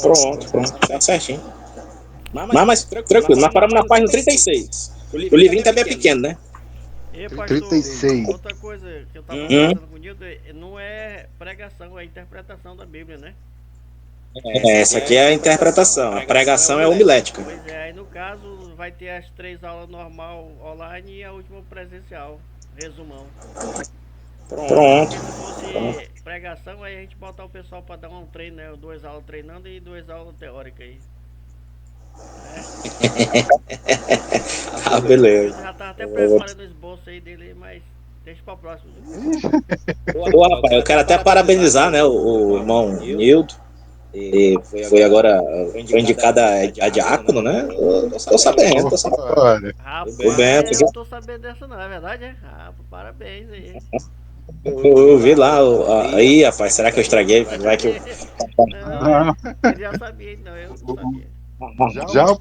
Pronto, tá certinho. Mas tranquilo, nós paramos na página 36. O livrinho também é pequeno, né? E pastor, 36. outra coisa que eu tava Hum. conversando com o Nildo, não é pregação, é interpretação da Bíblia, né? Essa aqui é a interpretação. A pregação é homilética. Pois é, aí no caso vai ter as 3 aulas normal online e a última presencial, resumão. Pronto. Porque se fosse pregação, aí a gente botar o pessoal pra dar um treino, né? 2 aulas treinando e 2 aulas teóricas aí. Ah, beleza. Eu já tava até preparando o esboço aí dele, mas deixa pra próxima. Ô, rapaz, eu quero até parabenizar, né, o irmão Nildo. E foi agora, foi indicado a diácono, né? Tô sabendo. Olha, Rapaz, O Bento, eu não tô sabendo dessa não, é verdade? É? Ah, parabéns aí. eu vi lá, aí, rapaz, será que eu estraguei? Vai que eu... Não, ele já sabia, não, eu não sabia. já o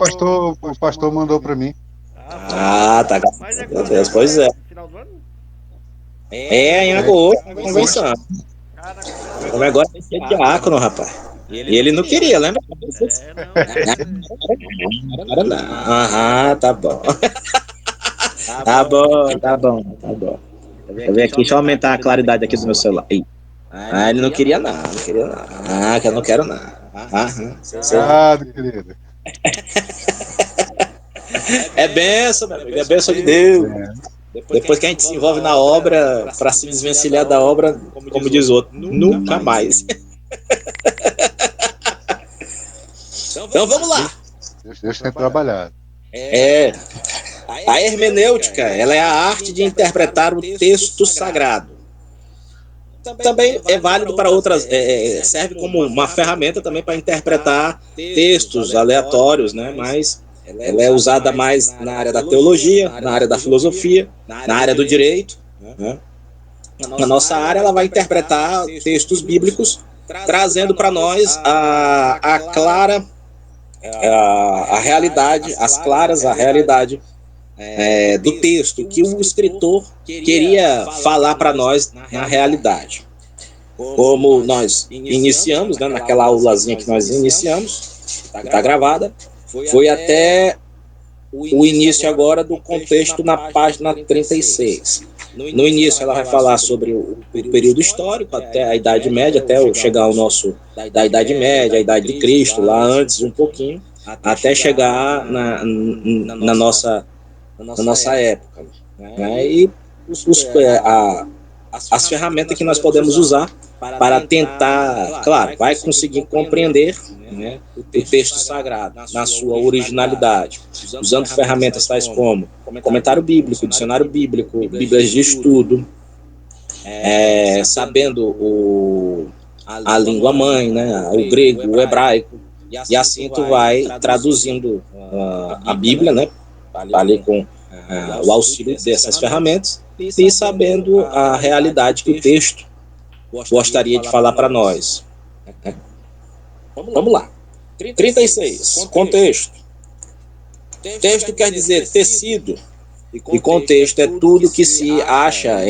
pastor mandou para mim. Ah, tá, graças Mas a é quando Deus, pois é. Final do ano? É, em agosto, na convenção. Ah, na convenção. Como agora tem que ser diácono, rapaz. E ele não queria, lembra? Não, Agora não. Aham, tá bom. Tá bom. Eu venho aqui, deixa eu aumentar a claridade aqui do meu celular. Aí. Ah, ele não queria não. Ah, que eu não quero não. Aham. Obrigado, querido. É benção, meu amigo, é benção de Deus. Depois que a gente se envolve na obra, para se desvencilhar da obra, como diz o outro, nunca mais. Então vamos lá. Deus tem trabalhado. A hermenêutica, ela é a arte de interpretar o texto sagrado. Também é válido para outras, serve como uma ferramenta também para interpretar textos aleatórios, né? Mas ela é usada mais na área da teologia, na área da filosofia, na área do direito, né? Na nossa área, ela vai interpretar textos bíblicos, trazendo para nós a clara a realidade, as claras a realidade do texto que o escritor queria falar para nós na realidade. Como nós iniciamos, né, naquela aulazinha que nós iniciamos, está gravada, foi até o início agora do contexto na página 36. No início ela vai falar sobre o período histórico, até a Idade Média, até chegar ao nosso, da Idade Média, a Idade de Cristo, lá antes um pouquinho, até chegar na nossa época. Né? E as ferramentas que nós podemos usar para tentar, claro, vai conseguir compreender, né, o texto sagrado na sua originalidade, usando ferramentas tais como comentário bíblico, dicionário bíblico, bíblias de estudo, sabendo a língua mãe, né, o grego, o hebraico, e assim tu vai traduzindo a Bíblia, né, ali com o auxílio dessas ferramentas e sabendo a realidade que o texto gostaria de falar para nós. Vamos lá. 36. Contexto. Texto quer dizer tecido, e contexto é tudo que se acha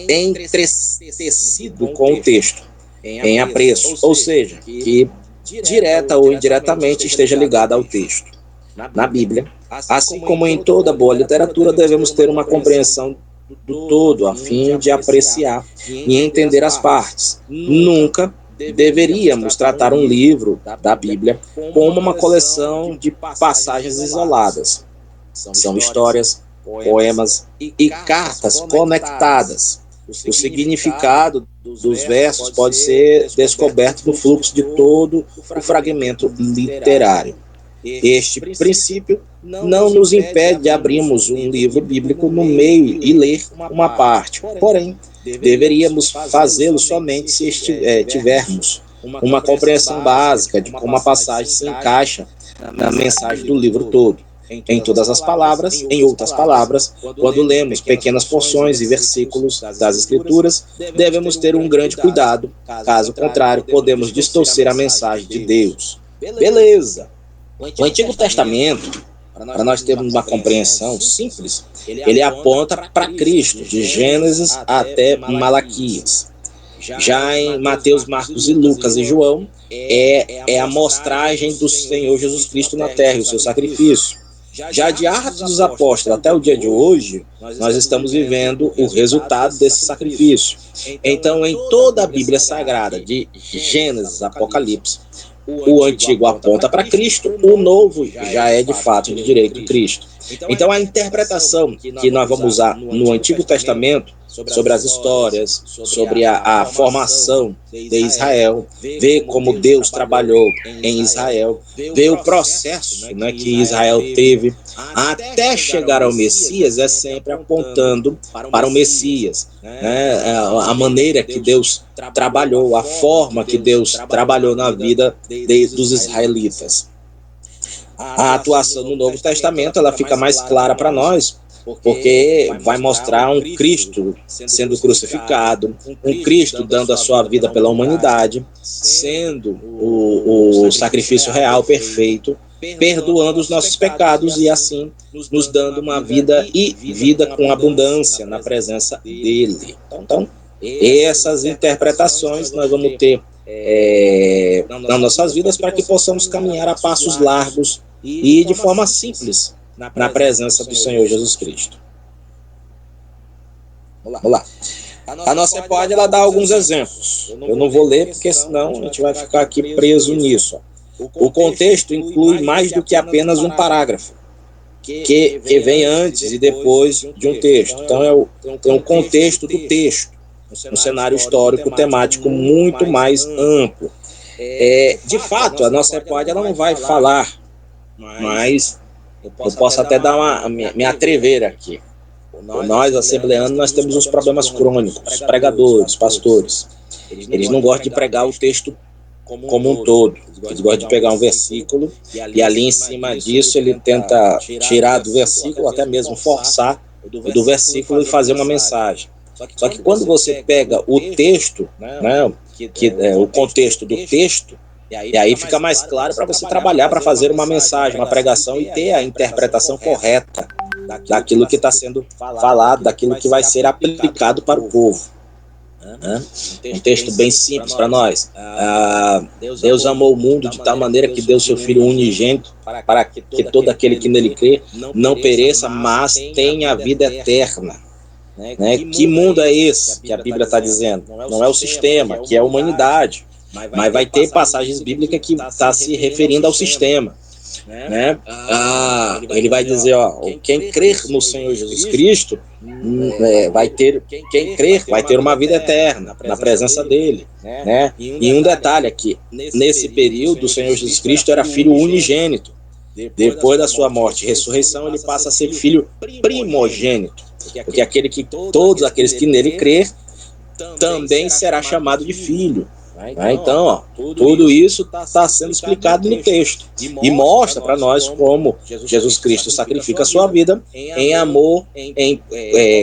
entretecido com o texto, em apreço, ou seja, que direta ou indiretamente esteja ligado ao texto. Na Bíblia, assim como em toda boa literatura, devemos ter uma compreensão do todo, a fim de apreciar e entender as partes. Nunca deveríamos tratar um livro da Bíblia como uma coleção de passagens isoladas. São histórias, poemas e cartas conectadas. O significado dos versos pode ser descoberto no fluxo de todo o fragmento literário. Este princípio não nos impede de abrirmos um livro bíblico no meio e ler uma parte, porém, deveríamos fazê-lo somente se tivermos uma compreensão básica de como a passagem se encaixa na mensagem do livro todo. Em todas as palavras, em outras palavras, quando lemos pequenas porções e versículos das Escrituras, devemos ter um grande cuidado, caso contrário, podemos distorcer a mensagem de Deus. Beleza! O Antigo Testamento, para nós termos uma compreensão simples, ele aponta para Cristo, de Gênesis até Malaquias. Já em Mateus, Marcos e Lucas e João, é a mostragem do Senhor Jesus Cristo na terra, o seu sacrifício. Já de Atos dos Apóstolos até o dia de hoje, nós estamos vivendo o resultado desse sacrifício. Então, em toda a Bíblia Sagrada, de Gênesis, Apocalipse, o antigo aponta para Cristo, o novo já é de fato de direito Cristo. Então, a interpretação que nós vamos usar no Antigo Testamento sobre as histórias, sobre a formação de Israel, ver como Deus trabalhou em Israel, ver o processo, né, que Israel teve até chegar ao Messias, é sempre apontando para o Messias, né, a maneira que Deus trabalhou, a forma que Deus trabalhou na vida dos israelitas. A atuação no Novo Testamento ela fica mais clara para nós, porque vai mostrar um Cristo sendo crucificado, um Cristo dando a sua vida pela humanidade, sendo o sacrifício real, perfeito, perdoando os nossos pecados e assim nos dando uma vida e vida com abundância na presença dele. Então, essas interpretações nós vamos ter nas nossas vidas para que possamos caminhar a passos largos e de forma simples na presença do Senhor Jesus Cristo. Vamos lá. A nossa pode ela dá alguns exemplos. Eu não vou ler porque senão a gente vai ficar aqui preso nisso. O contexto inclui mais do que apenas um parágrafo que vem antes e depois de um texto. Então é o contexto do texto, um cenário histórico temático muito mais amplo. De fato, a nossa pode ela não vai falar, mas eu posso até dar me atrever aqui. Nós, assembleanos, nós temos uns problemas crônicos, os pregadores, pastores. Eles não gostam de pregar o texto como um todo. Eles gostam de pegar um versículo e ali em cima disso ele tenta tirar do versículo, até mesmo forçar do versículo e fazer uma mensagem. Só que quando você pega o texto, né, o contexto do texto, e aí fica mais claro para você trabalhar, para fazer uma mensagem, uma pregação e ter a interpretação correta daquilo que está sendo falado, daquilo que vai ser aplicado para o povo. Um texto bem simples para nós. Deus amou o mundo de tal maneira que deu seu Filho unigênito para que todo aquele que nele crê não pereça, mas tenha a vida eterna. Que mundo é esse que a Bíblia está dizendo? Não é o sistema, que é a humanidade. Mas vai ter passagens bíblicas que está se referindo ao sistema. Ele vai dizer, quem crer no Senhor Jesus Cristo quem crer vai ter uma vida eterna na presença dele. E um detalhe aqui, nesse período o Senhor Jesus Cristo era filho unigênito. Depois da sua morte e ressurreição, ele passa a ser filho primogênito, porque todos aqueles que nele crer também será chamado de filho. Então, tudo isso está sendo explicado no texto e mostra para nós como Jesus Cristo sacrifica a sua vida em amor, em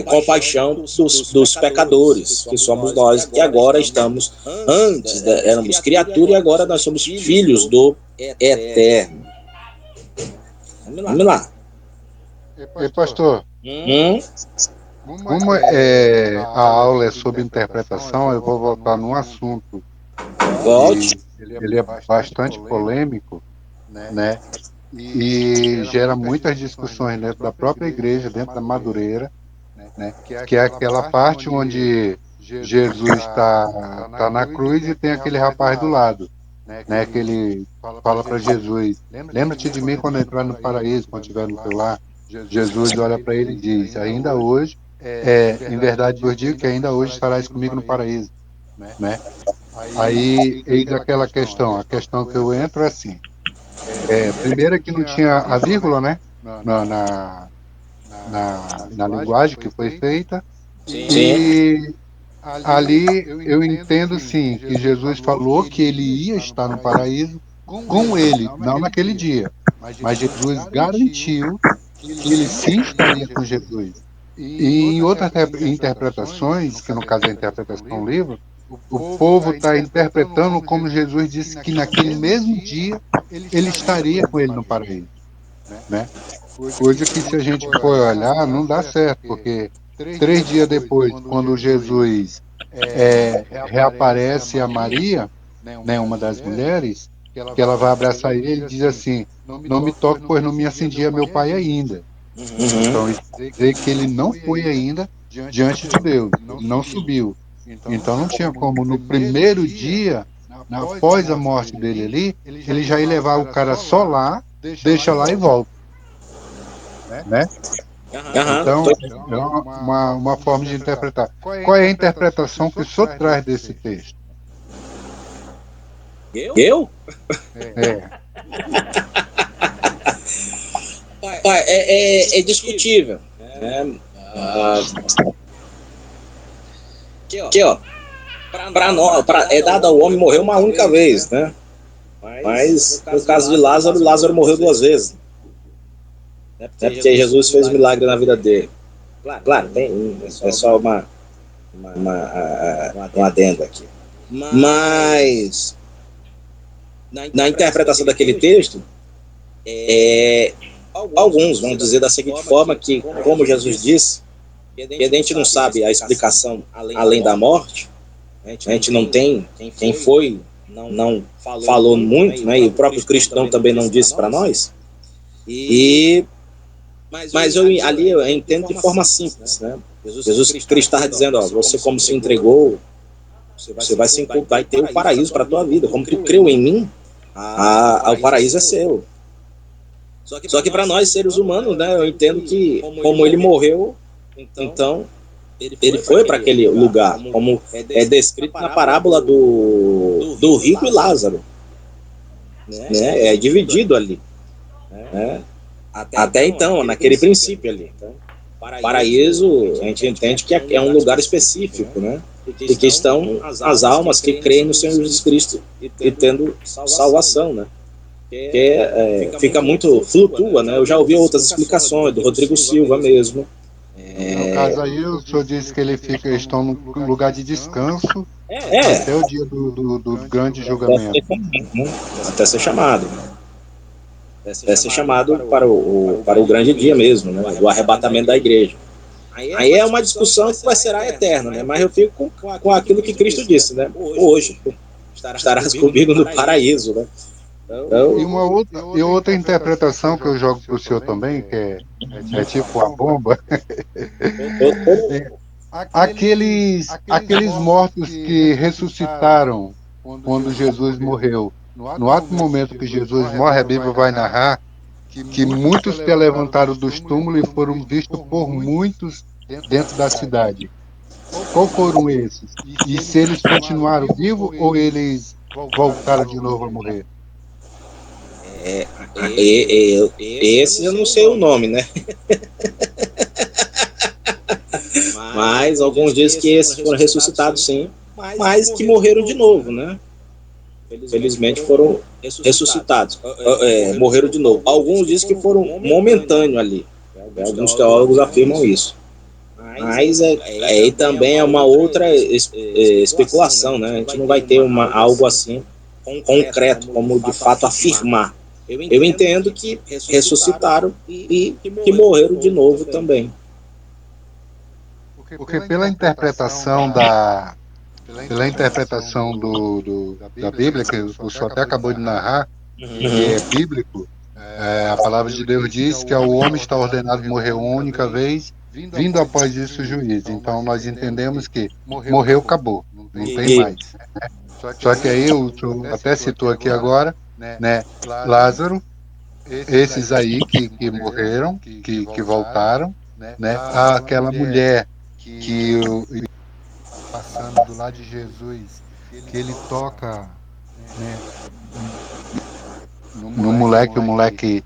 compaixão dos pecadores, que somos nós, que agora estamos, antes éramos criatura e agora nós somos filhos do Eterno. Vamos lá. E pastor, como a aula é sobre interpretação, eu vou voltar num assunto. Ele é bastante polêmico, né? E gera muitas discussões dentro da própria igreja, dentro da Madureira, né? Que é aquela parte onde Jesus está na cruz e tem aquele rapaz do lado, né? Que ele fala para Jesus: lembra-te de mim quando entrar no paraíso, quando estiver no teu lar. Jesus olha para ele e diz: ainda hoje, em verdade vos digo que ainda hoje estarás comigo no paraíso, né? Aí, eis aquela questão. A questão que eu entro é assim. Primeiro é que não tinha a vírgula, né? Na linguagem que foi feita. Sim. E ali eu entendo, sim, que Jesus falou que ele ia estar no paraíso com ele, não naquele dia. Mas Jesus garantiu que ele sim estaria com Jesus. E em outras interpretações, que no caso é a interpretação do livro, o povo está interpretando como Jesus disse que naquele mesmo dia ele estaria com ele no paraíso, né? Coisa que, se a gente for olhar, não dá certo, porque 3 dias depois, quando Jesus reaparece a Maria, né, uma das mulheres, que ela vai abraçar ele e diz assim: não me toque, pois não me acendia meu pai ainda. Uhum. Então, isso quer dizer que ele não foi ainda diante de Deus, ele não subiu. Então, não tinha como, no primeiro dia, após a morte dele ali, ele já ia levar o cara só lá, deixa lá e volta, né? Aham. Então, é uma forma de interpretar. Qual é a interpretação que o senhor traz desse texto? Eu? É, É discutível. Né? Ah, aqui, ó. Para nós, é dado ao homem morrer uma única vez, né? Mas no caso de Lázaro, Lázaro morreu duas vezes. Né? Porque Jesus fez milagre na vida dele. Claro, é só um adendo aqui. Mas na interpretação daquele texto, alguns vão dizer da seguinte forma que, como Jesus disse, que a gente não sabe a explicação além da morte, a gente não tem quem foi, não falou muito, né? E o próprio Cristo também não disse para nós. Mas eu entendo de forma simples, né? Jesus Cristo estava dizendo, ó, você como se entregou, você vai ter o paraíso para a tua vida. Como tu creu em mim, o paraíso é seu. Só que para nós, seres humanos, né, eu entendo que como ele morreu, então ele foi para aquele lugar, como é descrito na parábola do rico e Lázaro. Né? É dividido ali. Né? Até então, naquele princípio ali. Então, paraíso, a gente entende que é um lugar específico, né? E que estão as almas que creem no Senhor Jesus Cristo e tendo salvação, né? Que fica muito, flutua, né? Eu já ouvi outras explicações, do Rodrigo Silva mesmo. no caso aí, o senhor disse que eles estão num lugar de descanso até o dia do grande julgamento. Até ser chamado. Até ser chamado para o grande dia mesmo, né? Do arrebatamento da igreja. Aí é uma discussão que vai ser eterna, né? Mas eu fico com aquilo que Cristo disse, né? Hoje estarás comigo no paraíso, né? Então, E outra interpretação que eu jogo para o senhor também, que é tipo a bomba, aqueles mortos que ressuscitaram quando Jesus morreu. No ato momento que Jesus morre, a Bíblia vai narrar que muitos se levantaram dos túmulos e foram vistos por muitos dentro da cidade. Qual foram esses? E se eles continuaram vivos ou eles voltaram de novo a morrer? esse eu não sei o nome, né? Mas alguns dizem que esses foram ressuscitados, sim, mas que morreram de novo, né? Felizmente foram ressuscitados, morreram de novo. Alguns dizem que foram momentâneos ali. Alguns teólogos afirmam isso. Mas aí também é uma outra especulação, né? A gente não vai ter algo assim concreto, como de fato afirmar. Eu entendo que ressuscitaram e que morreram de novo também. Porque pela interpretação da Bíblia, que o senhor até acabou de narrar, que é bíblico, a palavra de Deus diz que ao homem está ordenado morrer uma única vez, vindo após isso o juízo. Então nós entendemos que morreu, acabou, não tem mais. Só que aí o senhor até citou aqui agora, né, Lázaro, esses aí que morreram, que voltaram, né, aquela mulher que passando do lado de Jesus, que ele toca, né, no moleque, o moleque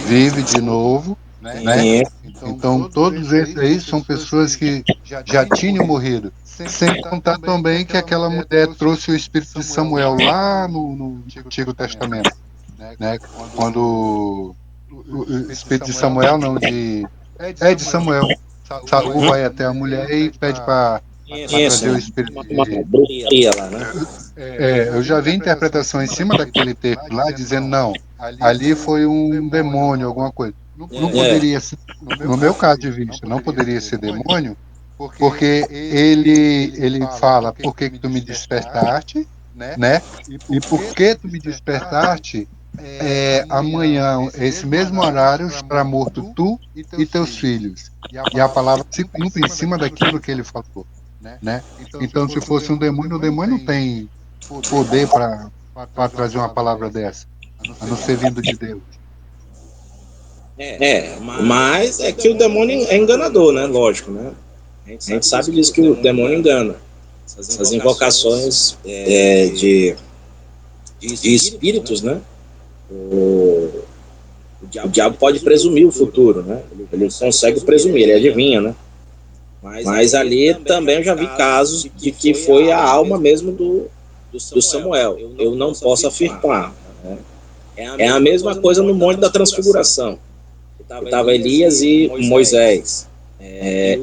vive de novo, né? Então todos esses aí são pessoas que já tinham morrido, sem contar também que aquela mulher trouxe o espírito de Samuel lá no Antigo Testamento, né? Quando o espírito de Samuel, não, de Samuel. Saul vai até a mulher e pede para trazer o espírito de... bruxaria lá, né? eu já vi interpretação em cima daquele texto lá, dizendo, não, ali foi um demônio, alguma coisa. Não poderia ser, no meu caso de vista, não poderia ser demônio, Porque ele fala, por que tu me despertaste, né? E por que tu me despertaste, amanhã, esse mesmo horário, estará morto tu e teus filhos. E a palavra se cumpre em cima daquilo que ele falou, né? Então, se fosse um demônio, o demônio não tem poder para trazer uma palavra dessa, a não ser vindo de Deus. Mas é que o demônio é enganador, né? Lógico, né? A gente sabe disso, que o demônio engana. Essas invocações de espíritos, né? O diabo pode presumir o futuro, né? Ele consegue presumir, ele adivinha, né? Mas ali também eu já vi casos de que foi a alma mesmo do Samuel. Eu não posso afirmar, né? É a mesma coisa no Monte da Transfiguração. Estava Elias e Moisés,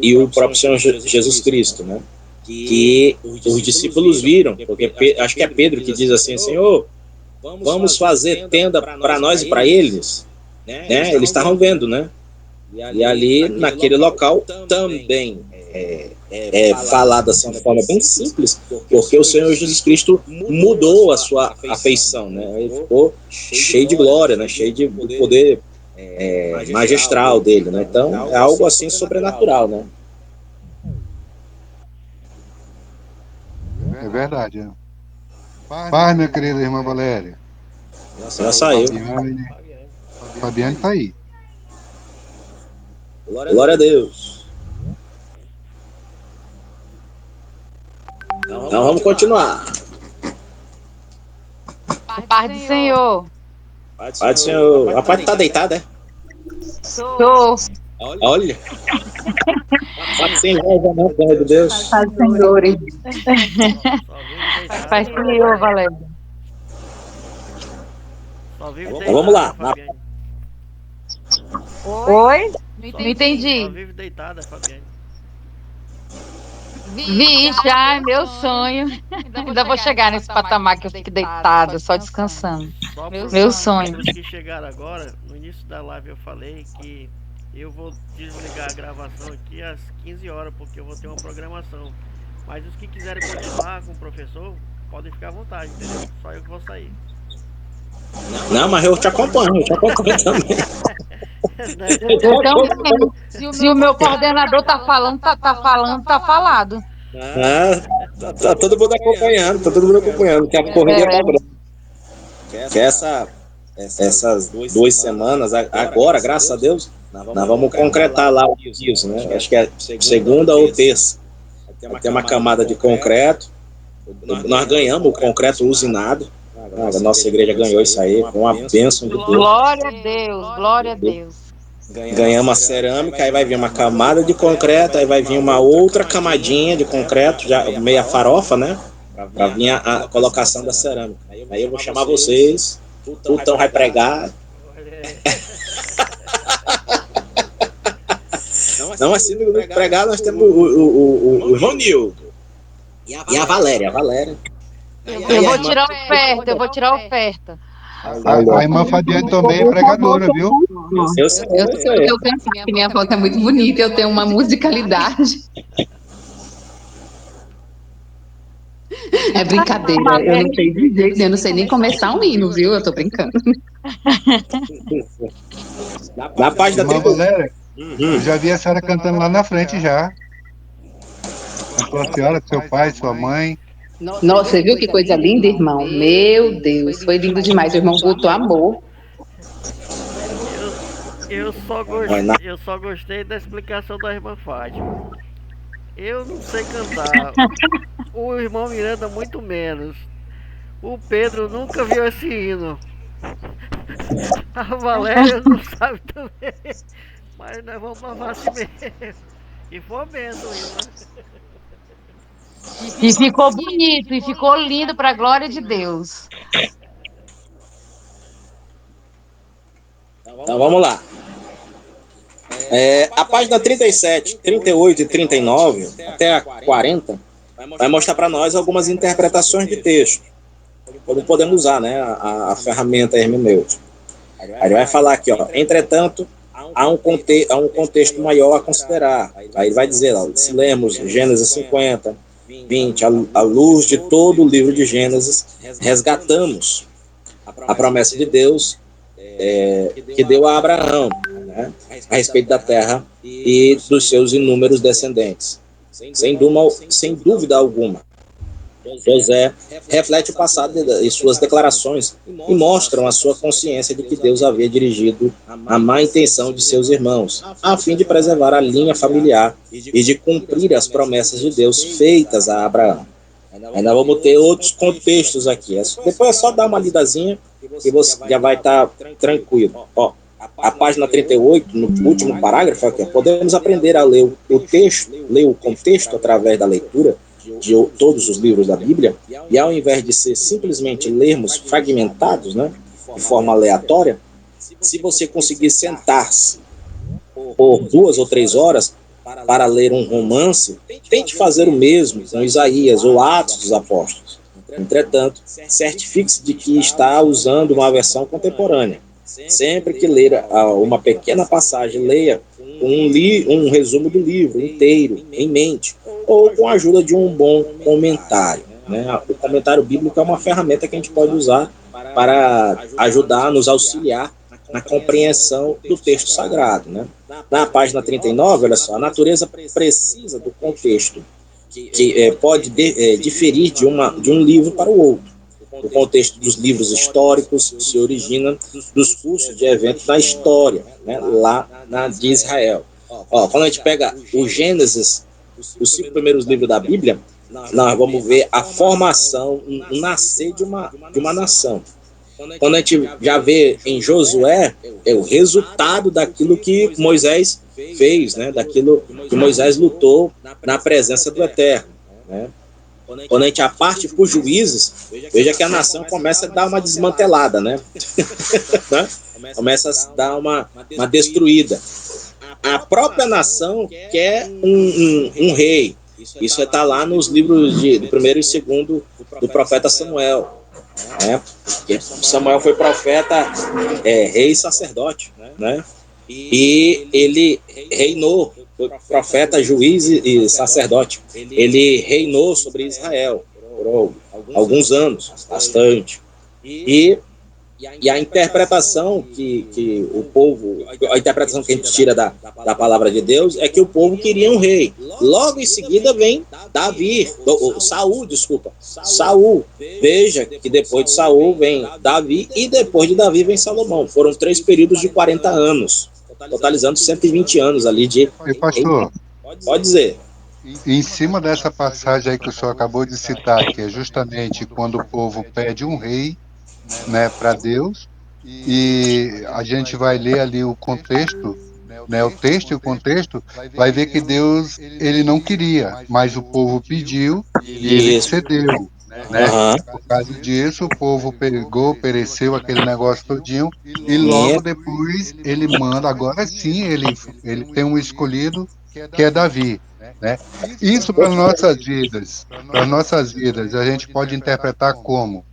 e o próprio Senhor Jesus Cristo, né? Que os discípulos viram, porque acho que é Pedro que diz assim: Senhor, vamos fazer tenda para nós e para eles, né? Eles estavam vendo, né? E ali, naquele local, também é falado assim de forma bem simples, porque o Senhor Jesus Cristo mudou a sua afeição, né? Ele ficou cheio de glória, né? Cheio de poder magistral dele, né? Então é algo assim sobrenatural, né? É verdade. Paz, minha querida irmã Valéria. Já saiu. Fabiane está aí. Glória a Deus. Então vamos continuar. Paz do Senhor. Pai do Senhor. A parte tá deitada, é? Tô. Olha. Pode ser inveja, não, pelo amor de Deus. Paz do Senhor. Só vive deitado. Paz do Senhor, Valéria. Só vive Então deitado, vamos lá. Fabiane. Oi? Não Só entendi. vive deitada, Fabiane. Vixe, ai, meu sonho. Ainda vou chegar nesse patamar que eu fique deitada, só descansando. Só Meu sonho. Os que chegaram agora, no início da live eu falei que eu vou desligar a gravação aqui às 15 horas, porque eu vou ter uma programação. Mas os que quiserem continuar com o professor, podem ficar à vontade, entendeu? Só eu que vou sair. Não, mas eu te acompanho também. Eu também. Se o meu coordenador tá falando, tá falado. Tá todo mundo acompanhando, que a corrida tá grande. Que essas 2 semanas, agora, graças a Deus, nós vamos concretar lá o piso, né? Acho que é segunda ou terça. Vai ter uma camada de concreto. Nós ganhamos o concreto usinado. A nossa igreja ganhou isso aí, com a bênção de Deus. Glória a Deus, glória a Deus. Ganhamos a cerâmica, aí vai vir uma camada de concreto, aí vai vir uma outra camadinha de concreto, já meia farofa, né? Pra vir a colocação da cerâmica. Aí eu vou chamar vocês, o Tutão vai pregar. Não, assim, no pregar nós temos o irmão Nildo e a Valéria. Eu vou tirar oferta, A irmã Fabiane também é pregadora, viu? Eu sei. Eu canto, minha voz é muito bonita, eu tenho uma musicalidade. É brincadeira, eu não sei de jeito, eu não sei nem começar um hino, viu? Eu tô brincando. Na página Irmã Valéria, eu já vi a senhora cantando lá na frente já. Com a senhora, seu pai, sua mãe. Nossa, você viu que coisa linda, irmão? Meu Deus, foi lindo demais. O irmão botou amor. Eu só gostei da explicação da irmã Fátima. Eu não sei cantar. O irmão Miranda muito menos. O Pedro nunca viu esse hino. A Valéria não sabe também. Mas nós vamos provar assim mesmo. E foi uma benção o hino, né? E ficou bonito, e ficou lindo para a glória de Deus. Então vamos lá. A página 37, 38 e 39, até a 40, vai mostrar para nós algumas interpretações de texto. Como podemos usar, né, a ferramenta hermenêutica. Aí vai falar aqui, ó. Entretanto, há um contexto maior a considerar. Aí ele vai dizer, ó, se lermos Gênesis 50, 20, à luz de todo o livro de Gênesis, resgatamos a promessa de Deus que deu a Abraão, né, a respeito da terra e dos seus inúmeros descendentes. Sem dúvida alguma, José reflete o passado e suas declarações e mostram a sua consciência de que Deus havia dirigido a má intenção de seus irmãos, a fim de preservar a linha familiar e de cumprir as promessas de Deus feitas a Abraão. Ainda vamos ter outros contextos aqui. Depois é só dar uma lidazinha e você já vai estar tranquilo. Ó, a página 38, no último parágrafo, aqui, podemos aprender a ler o texto, ler o contexto através da leitura de todos os livros da Bíblia, e ao invés de ser simplesmente lermos fragmentados, né, de forma aleatória, se você conseguir sentar-se por 2 ou 3 horas para ler um romance, tente fazer o mesmo com Isaías ou Atos dos Apóstolos. Entretanto, certifique-se de que está usando uma versão contemporânea. Sempre que ler uma pequena passagem, leia um resumo do livro inteiro em mente, ou com a ajuda de um bom comentário, né? O comentário bíblico é uma ferramenta que a gente pode usar para ajudar, nos auxiliar na compreensão do texto sagrado, né? Na página 39, olha só, a natureza precisa do contexto, que pode diferir de um livro para o outro. O contexto dos livros históricos se origina dos cursos de eventos da história, né, lá de Israel. Ó, quando a gente pega o Gênesis, os 5 primeiros livros da Bíblia, nós vamos ver a formação, o nascer de uma nação. Quando a gente já vê em Josué, é o resultado daquilo que Moisés fez, né, daquilo que Moisés lutou na presença do Eterno, né? Quando a gente parte para os Juízes, veja que a nação começa a dar uma desmantelada, né? Começa a dar uma destruída. A própria nação quer um rei. Isso está lá nos livros do 1º e 2º do profeta Samuel, né? Samuel foi profeta, rei e sacerdote, né? E ele reinou, foi profeta, juiz e sacerdote. Ele reinou sobre Israel por alguns anos, bastante. E a interpretação que o povo, a interpretação que a gente tira da palavra de Deus é que o povo queria um rei. Logo em seguida vem Saul. Veja que depois de Saul vem Davi e depois de Davi vem Salomão. Foram 3 períodos de 40 anos, totalizando 120 anos ali de... Pastor, pode dizer. Em cima dessa passagem aí que o senhor acabou de citar, que é justamente quando o povo pede um rei, né, para Deus, e a gente vai ler ali o contexto, né, o texto e o contexto, vai ver que Deus, ele não queria, mas o povo pediu e ele cedeu, né? Por causa disso, o povo pegou, pereceu aquele negócio todinho, e logo depois ele manda, agora sim ele tem um escolhido, que é Davi, né? Isso para nossas vidas, a gente pode interpretar como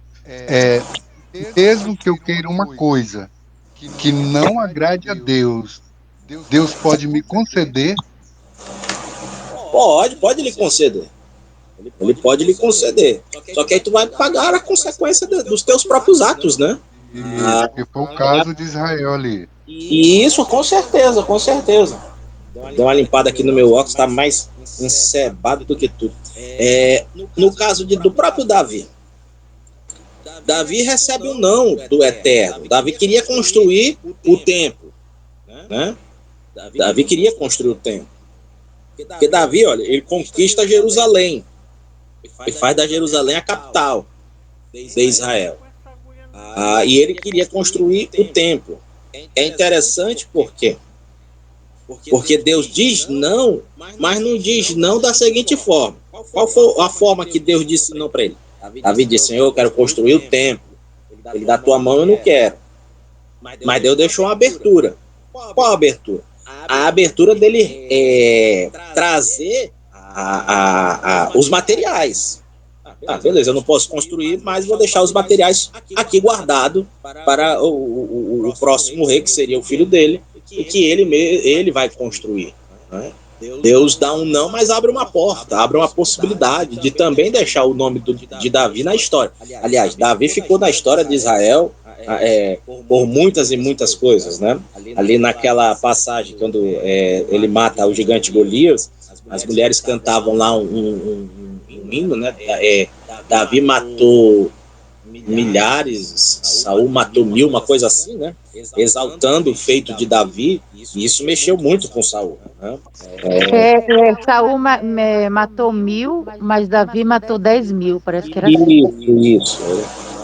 mesmo que eu queira uma coisa que não agrade a Deus, Deus pode me conceder? Pode lhe conceder. Ele pode lhe conceder. Só que aí tu vai pagar a consequência dos teus próprios atos, né? Que foi o caso de Israel ali. E isso, com certeza, com certeza. Deu uma limpada aqui no meu óculos, está mais encebado do que tudo. No caso do próprio Davi. Davi recebe um não do Eterno. Davi queria construir o templo, né? Davi queria construir o templo. Porque Davi, olha, ele conquista Jerusalém. Ele faz da Jerusalém a capital de Israel. E ele queria construir o templo. É interessante porque Deus diz não, mas não diz não da seguinte forma. Qual foi a forma que Deus disse não para ele? Davi disse: Senhor, eu quero construir o templo. Ele dá a tua mão, eu não quero. Mas Deus deixou uma abertura. Qual a abertura? A abertura dele trazer os materiais. Beleza, eu não posso construir, mas vou deixar os materiais aqui guardados para o próximo rei, que seria o filho dele, e que ele vai construir. Né? Deus dá um não, mas abre uma porta, abre uma possibilidade de também deixar o nome de Davi na história. Aliás, Davi ficou na história de Israel por muitas e muitas coisas, né? Ali naquela passagem, quando ele mata o gigante Golias, as mulheres cantavam lá um hino, né? Davi matou milhares, Saul matou 1000, uma coisa assim, né? Exaltando o feito de Davi, e isso mexeu muito com Saul. Né? Saul matou 1000, mas Davi matou 10.000, parece que era assim. Isso.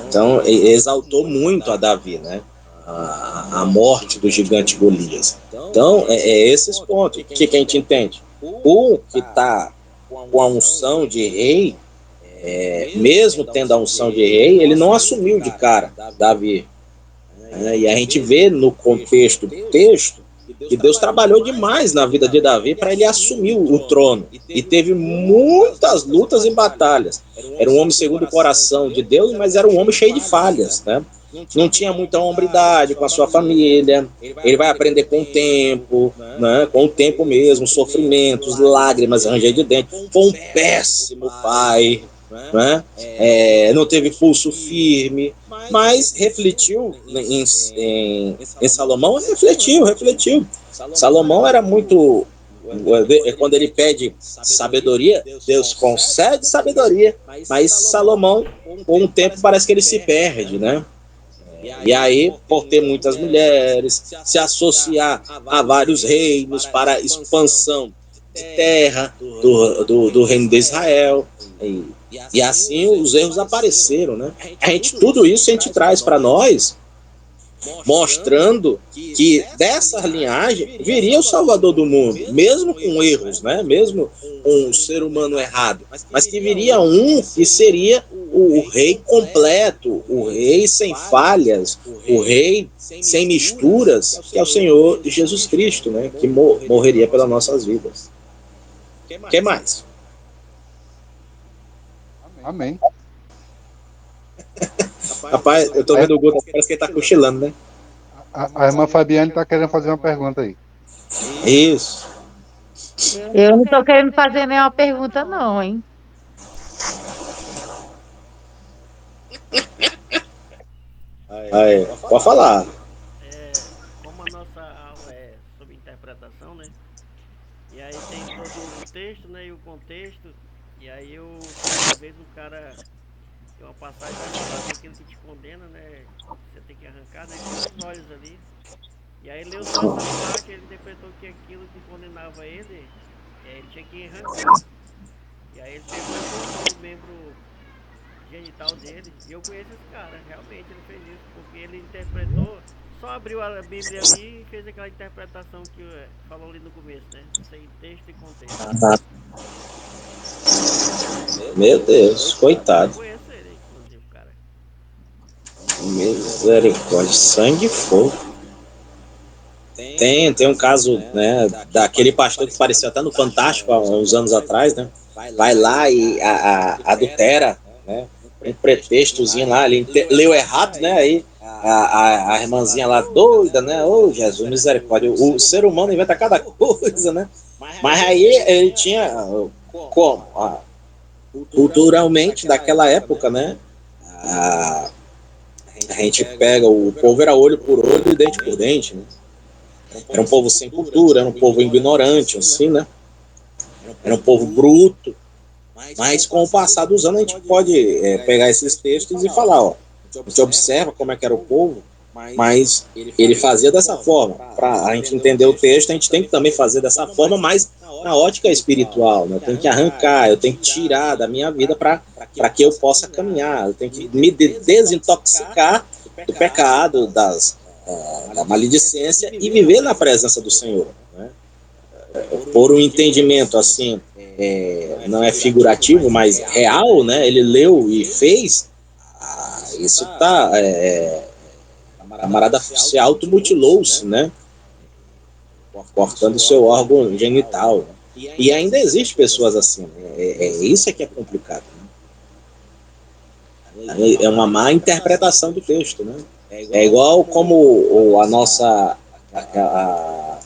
Então, exaltou muito a Davi, né? A morte do gigante Golias. Então, esses pontos. O que a gente entende? O que está com a unção de rei, mesmo tendo a unção de rei, ele não assumiu de cara Davi. E a gente vê no contexto do texto que Deus trabalhou demais na vida de Davi para ele assumir o trono. E teve muitas lutas e batalhas. Era um homem segundo o coração de Deus, mas era um homem cheio de falhas, né? Não tinha muita hombridade com a sua família. Ele vai aprender com o tempo, né? Com o tempo mesmo, sofrimentos, lágrimas, ranger de dente. Foi um péssimo pai, né? Não teve pulso firme, mas refletiu em Salomão, refletiu. Salomão era muito... Quando ele pede sabedoria, Deus concede sabedoria, mas Salomão, com o tempo, parece que ele se perde, né? E aí, por ter muitas mulheres, se associar a vários reinos para expansão de terra do reino de Israel, e assim os erros apareceram, né? Tudo isso a gente traz para nós, mostrando que dessa linhagem viria o Salvador do mundo, mesmo com erros, né? Mesmo um ser humano errado, mas que viria um que seria o rei completo, o rei sem falhas, o rei sem misturas, que é o Senhor Jesus Cristo, né? Que morreria pelas nossas vidas. O que mais? Amém. Rapaz, eu tô vendo o Guto, parece que ele tá cochilando, né? A irmã Fabiane está querendo fazer uma pergunta aí. Isso. Eu não estou querendo fazer nenhuma pergunta, não, hein? Aí, pode falar. Como a nossa aula é sobre interpretação, né? E aí tem todo o texto, né? E o contexto. E aí certa vez o cara tem uma passagem lá que fala que aquilo que te condena, né? Você tem que arrancar, né? Com os olhos ali. E aí leu só essa parte, ele interpretou que aquilo que condenava ele, ele tinha que arrancar. E aí ele pegou e cortou o membro genital dele. E eu conheço esse cara, realmente ele fez isso, porque ele interpretou, só abriu a Bíblia ali e fez aquela interpretação que falou ali no começo, né? Sem texto e contexto. Meu Deus, coitado. Eu conheço ele, inclusive, cara. Misericórdia, sangue e fogo. Tem um caso, né, daquele pastor que apareceu até no Fantástico há uns anos atrás, né? Vai lá e adultera, né? Um pretextozinho lá, ele leu errado, né? Aí a irmãzinha lá doida, né? Oh, Jesus, misericórdia. O ser humano inventa cada coisa, né? Mas aí ele tinha, culturalmente, daquela época, né? A gente pega, o povo era olho por olho e dente por dente, né? Era um povo sem cultura, era um povo ignorante, assim, né? Era um povo bruto. Mas com o passar dos anos a gente pode pegar esses textos e falar, ó, a gente observa como é que era o povo, mas ele fazia dessa forma. Para a gente entender o texto, a gente tem que também fazer dessa forma, mas na ótica espiritual, né? Eu tenho que arrancar, eu tenho que tirar da minha vida para que eu possa caminhar, eu tenho que me desintoxicar do pecado, da maledicência e viver na presença do Senhor, né? Por um entendimento assim, não é figurativo, mas real, né? Ele leu e fez, isso tá, a camarada se automutilou-se, né? Cortando seu órgão genital, né? E ainda existe pessoas assim, né? Isso é que é complicado, né? É uma má interpretação do texto, né? É igual como a nossa a,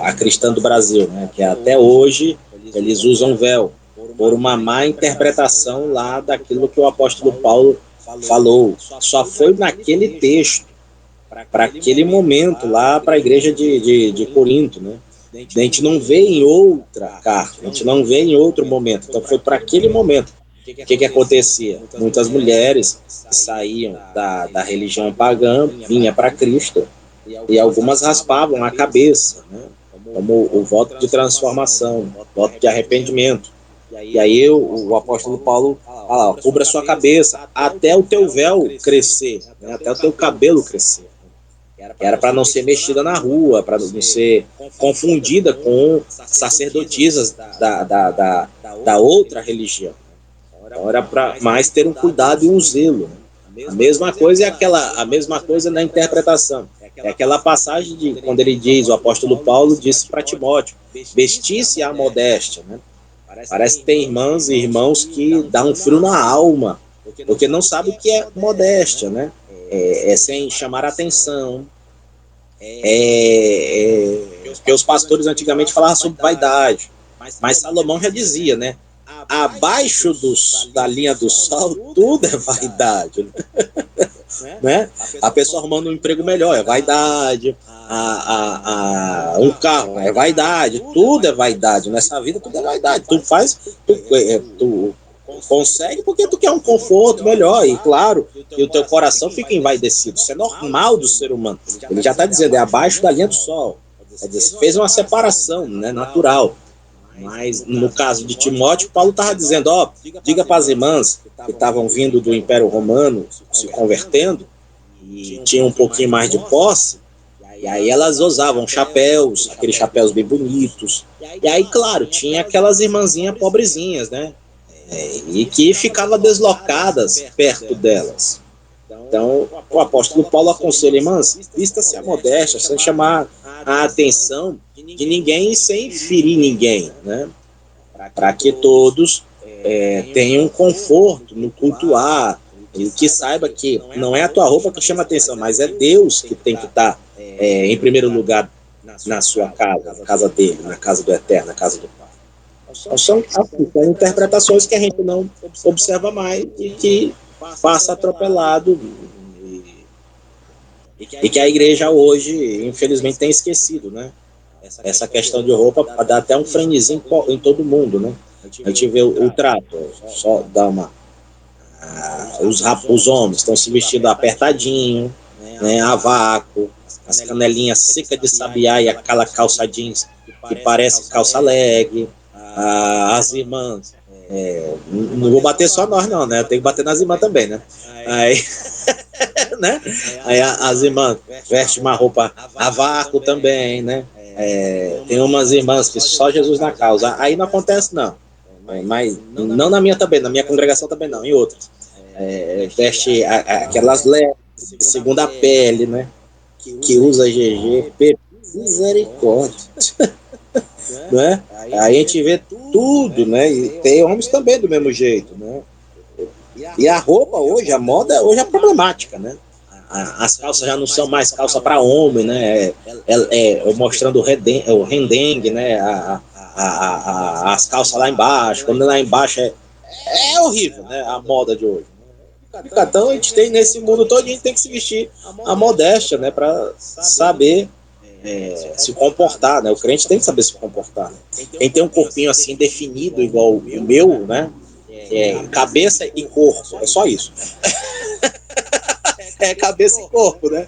a cristã do Brasil, né? Que até hoje eles usam véu por uma má interpretação lá daquilo que o apóstolo Paulo falou. Só foi naquele texto, para aquele momento lá para a igreja de Corinto, né? A gente não vê em outra carta, a gente não vê em outro momento. Então foi para aquele momento. O que acontecia? Muitas mulheres saíam da religião pagã, vinha para Cristo, e algumas raspavam a cabeça, né? Como o voto de transformação, voto de arrependimento. E aí o apóstolo Paulo fala, cubra a sua cabeça, até o teu véu crescer, né? Até o teu cabelo crescer. Era para não ser mexida na rua, para não ser confundida com sacerdotisas da outra religião. Então era para mais ter um cuidado e um zelo. A mesma coisa é a mesma coisa na interpretação. É aquela passagem de quando ele diz, o apóstolo Paulo disse para Timóteo, vestir-se a modéstia, né? Parece que tem irmãs e irmãos que dá um frio na alma, porque não sabe o que é modéstia, né? É sem chamar atenção. Porque os pastores antigamente falavam sobre vaidade, mas Salomão já dizia, né? Abaixo da linha do sol, tudo é vaidade. Né? A pessoa arrumando um emprego melhor é vaidade, um carro é vaidade, tudo é vaidade. Nessa vida tudo é vaidade. Tu faz, tu consegue porque tu quer um conforto melhor. E claro, que o teu coração fica envaidecido. Isso é normal do ser humano. Ele já está dizendo, é abaixo da linha do sol. Fez uma separação, né, natural. Mas no caso de Timóteo, Paulo estava dizendo, diga para as irmãs que estavam vindo do Império Romano, se convertendo, e tinham um pouquinho mais de posse, e aí elas usavam chapéus, aqueles chapéus bem bonitos, e aí, claro, tinha aquelas irmãzinhas pobrezinhas, né? E que ficavam deslocadas perto delas. Então, o apóstolo Paulo aconselha, irmãs, vista-se a modéstia, sem chamar a atenção de ninguém e sem ferir ninguém, né? Para que todos tenham conforto no cultuar, e que saiba que não é a tua roupa que chama atenção, mas é Deus que tem que estar em primeiro lugar na sua casa, na casa dele, na casa do Eterno, na casa do Pai. Então, são interpretações que a gente não observa mais e que passa atropelado e que a igreja hoje, infelizmente, tem esquecido, né? Essa questão de roupa dá até um frenesim em todo mundo, né? A gente vê o trato, só dá uma... os homens estão se vestindo apertadinho, né, a vácuo, as canelinhas secas de sabiá e aquela calça jeans que parece calça leg, as irmãs... não vou bater só nós não, né? Tem que bater nas irmãs também, né? Aí, né? Aí as irmãs vestem uma roupa a vácuo também, né? Tem umas irmãs que só Jesus na causa. Aí não acontece não. Mas não na minha também, na minha congregação também não, em outras. Veste aquelas leves de segunda pele, né? Que usa GG, misericórdia. Né? Aí a gente vê tudo, né? E tem homens também do mesmo jeito, né? E a roupa hoje, a moda hoje é problemática, né? As calças já não são mais calça para homem, né? Mostrando o rendengue, né? As calças lá embaixo, quando lá embaixo é horrível, né? A moda de hoje. Então a gente tem nesse mundo todo, a gente tem que se vestir a modéstia, né? Para saber se comportar, né? O crente tem que saber se comportar. Quem tem um corpinho assim definido igual o meu, né? Cabeça e corpo, é só isso. Cabeça e corpo, né?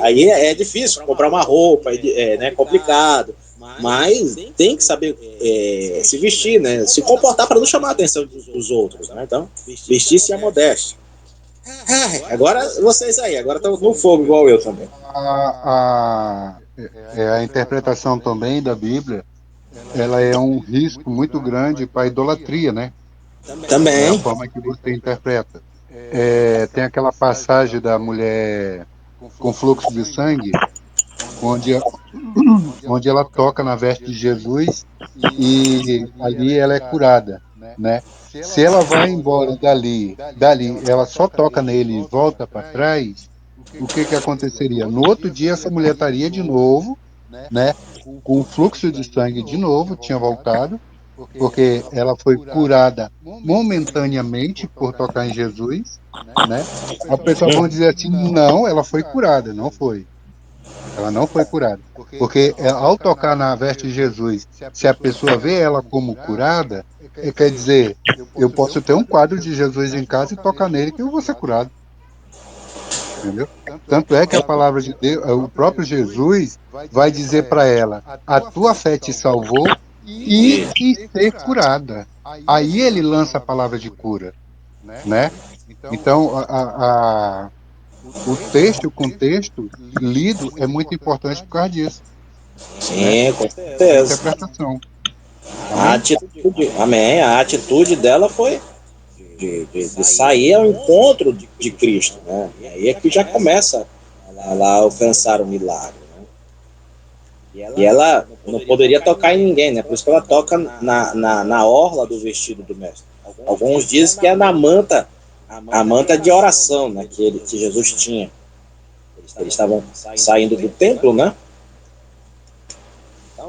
Aí é difícil comprar uma roupa, né? Complicado, mas tem que saber se vestir, né? Se comportar para não chamar a atenção dos outros, né? Então, vestir-se a modéstia. Agora vocês aí, agora estão no fogo igual eu também. A interpretação também da Bíblia, ela é um risco muito grande para a idolatria, né? Também. É a forma que você interpreta. Tem aquela passagem da mulher com fluxo de sangue, onde ela toca na veste de Jesus e ali ela é curada, né? Se ela vai embora dali, ela só toca nele e volta para trás, o que aconteceria? No outro dia, essa mulher estaria de novo, né, com o fluxo de sangue de novo, tinha voltado, porque ela foi curada momentaneamente por tocar em Jesus, né? A pessoa vão dizer assim, não, ela foi curada, não foi. Ela não foi curada. Porque ao tocar na veste de Jesus, se a pessoa vê ela como curada, quer dizer, eu posso ter um quadro de Jesus em casa e tocar nele que eu vou ser curado. Entendeu? Tanto é que a palavra de Deus, o próprio Jesus vai dizer para ela: a tua fé te salvou e ser curada. Aí ele lança a palavra de cura, né? Então, o texto, o contexto lido é muito importante por causa disso, né? Sim, com A certeza. interpretação. A Amém? atitude, amém. A atitude dela foi de sair ao encontro de Cristo, né? E aí é que já começa a alcançar o milagre, né? E ela não poderia tocar em ninguém, né? Por isso que ela toca na orla do vestido do mestre. Alguns dizem que é na manta, a manta de oração, né? Que Jesus tinha. Eles estavam saindo do templo, né?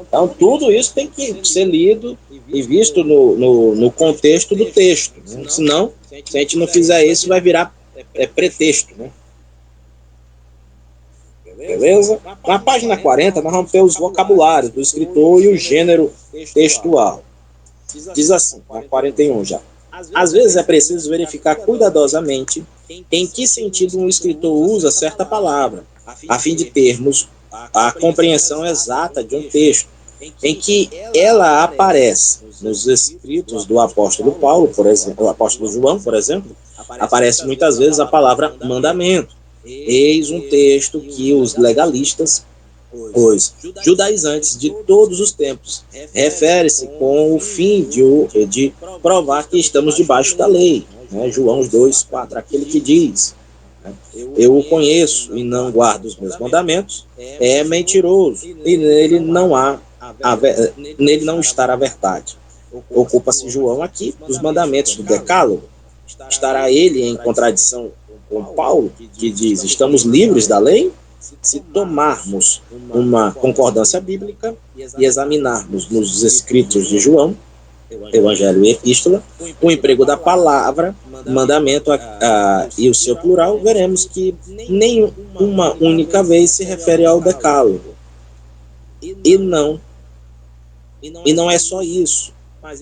Então, tudo isso tem que ser lido e visto no contexto do texto. Né? Senão, se a gente não fizer isso, vai virar pretexto. Né? Beleza? Na página 40, nós vamos ter os vocabulários do escritor e o gênero textual. Diz assim, na 41 já. Às vezes é preciso verificar cuidadosamente em que sentido um escritor usa certa palavra, a fim de termos a compreensão exata de um texto, em que ela aparece nos escritos do apóstolo Paulo, por exemplo, o apóstolo João, por exemplo, aparece muitas vezes a palavra mandamento. Eis um texto que os legalistas, os judaizantes de todos os tempos, refere-se com o fim de provar que estamos debaixo da lei. Né? João 2,4, aquele que diz: eu o conheço e não guardo os meus mandamentos, é mentiroso, e nele não está a verdade. Ocupa-se João aqui dos mandamentos do Decálogo. Estará ele em contradição com Paulo, que diz: estamos livres da lei? Se tomarmos uma concordância bíblica e examinarmos nos escritos de João, Evangelho e Epístola, o emprego da palavra, mandamento e o seu plural, veremos que nem uma única vez se refere ao decálogo. E não é só isso,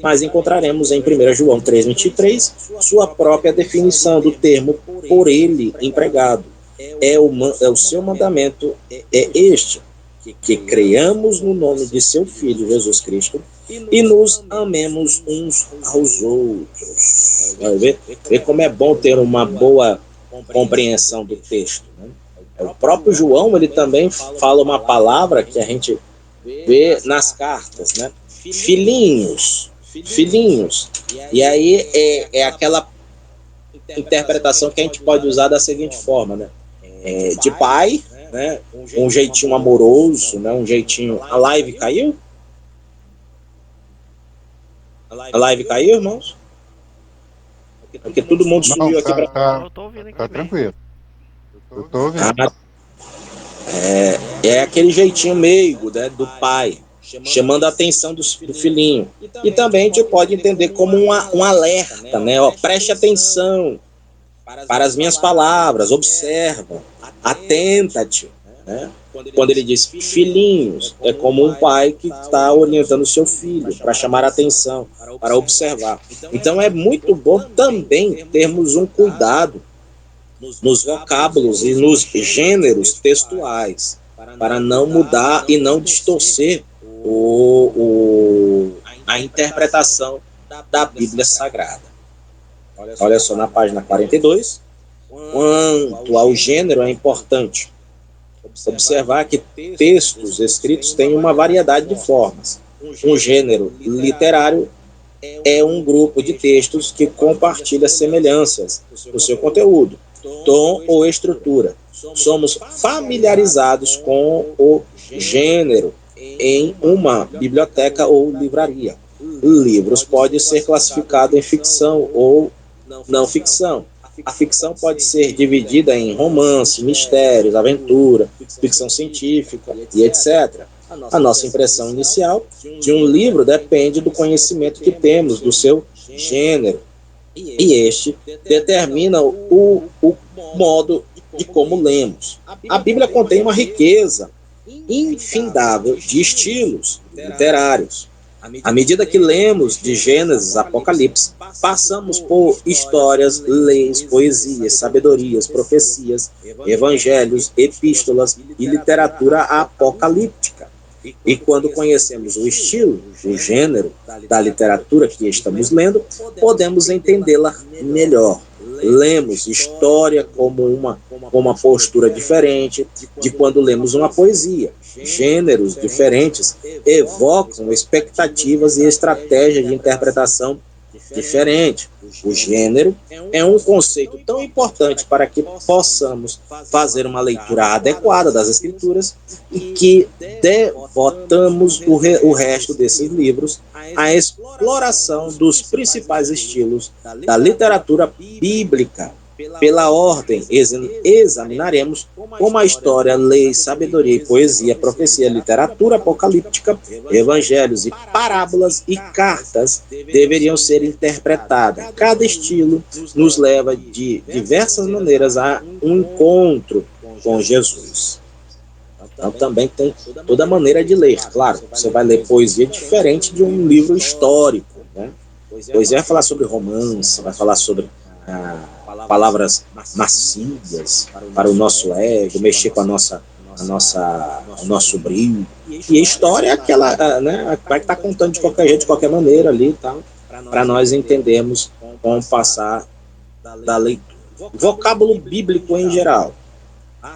mas encontraremos em 1 João 3,23 sua própria definição do termo por ele empregado. É o seu mandamento, é este, que creiamos no nome de seu Filho, Jesus Cristo, e nos amemos uns aos outros. Vê como é bom ter uma boa compreensão do texto. Né? O próprio João, ele também fala uma palavra que a gente vê nas cartas, né? Filhinhos. E aí é aquela interpretação que a gente pode usar da seguinte forma, né? De pai, né? Um jeitinho amoroso, né? Um jeitinho... A live caiu? A live caiu, irmãos? Porque todo mundo subiu aqui para... Eu tô ouvindo aqui Tá bem. tranquilo. Eu tô ouvindo. É aquele jeitinho meigo, né, do pai, chamando a atenção do filhinho. E também a gente pode entender como um alerta, né? Ó, preste atenção para as minhas palavras, observa, atenta-te. Né? Quando ele diz filhinhos, é como um pai que está orientando o seu filho para chamar a atenção, para observar. Então é muito bom também termos um cuidado nos vocábulos e nos gêneros textuais, para não mudar e não distorcer a interpretação da Bíblia Sagrada. Olha só na página 42, quanto ao gênero é importante observar que textos escritos têm uma variedade de formas. Um gênero literário é um grupo de textos que compartilha semelhanças no seu conteúdo, tom ou estrutura. Somos familiarizados com o gênero em uma biblioteca ou livraria. Livros podem ser classificados em ficção ou não ficção. A ficção pode ser dividida em romance, mistérios, aventura, ficção científica e etc. A nossa impressão inicial de um livro depende do conhecimento que temos do seu gênero, e este determina o modo de como lemos. A Bíblia contém uma riqueza infindável de estilos literários. À medida que lemos de Gênesis a Apocalipse, passamos por histórias, leis, poesias, sabedorias, profecias, evangelhos, epístolas e literatura apocalíptica. E quando conhecemos o estilo, o gênero da literatura que estamos lendo, podemos entendê-la melhor. Lemos história como uma postura diferente de quando lemos uma poesia. Gêneros diferentes evocam expectativas e estratégias de interpretação diferente. O gênero é um conceito tão importante para que possamos fazer uma leitura adequada das Escrituras e que devotamos o resto desses livros à exploração dos principais estilos da literatura bíblica. Pela ordem, examinaremos como a história, lei, sabedoria e poesia, profecia, literatura apocalíptica, evangelhos e parábolas e cartas deveriam ser interpretadas. Cada estilo nos leva de diversas maneiras a um encontro com Jesus. Então também tem toda maneira de ler. Claro, você vai ler poesia diferente de um livro histórico, né? Poesia vai falar sobre romance, vai falar sobre palavras macias para o nosso ego, mexer com o nosso brilho. E a história é aquela, né, vai estar contando de qualquer jeito, de qualquer maneira ali, tá? Para nós entendermos como passar da leitura. Vocábulo bíblico em geral.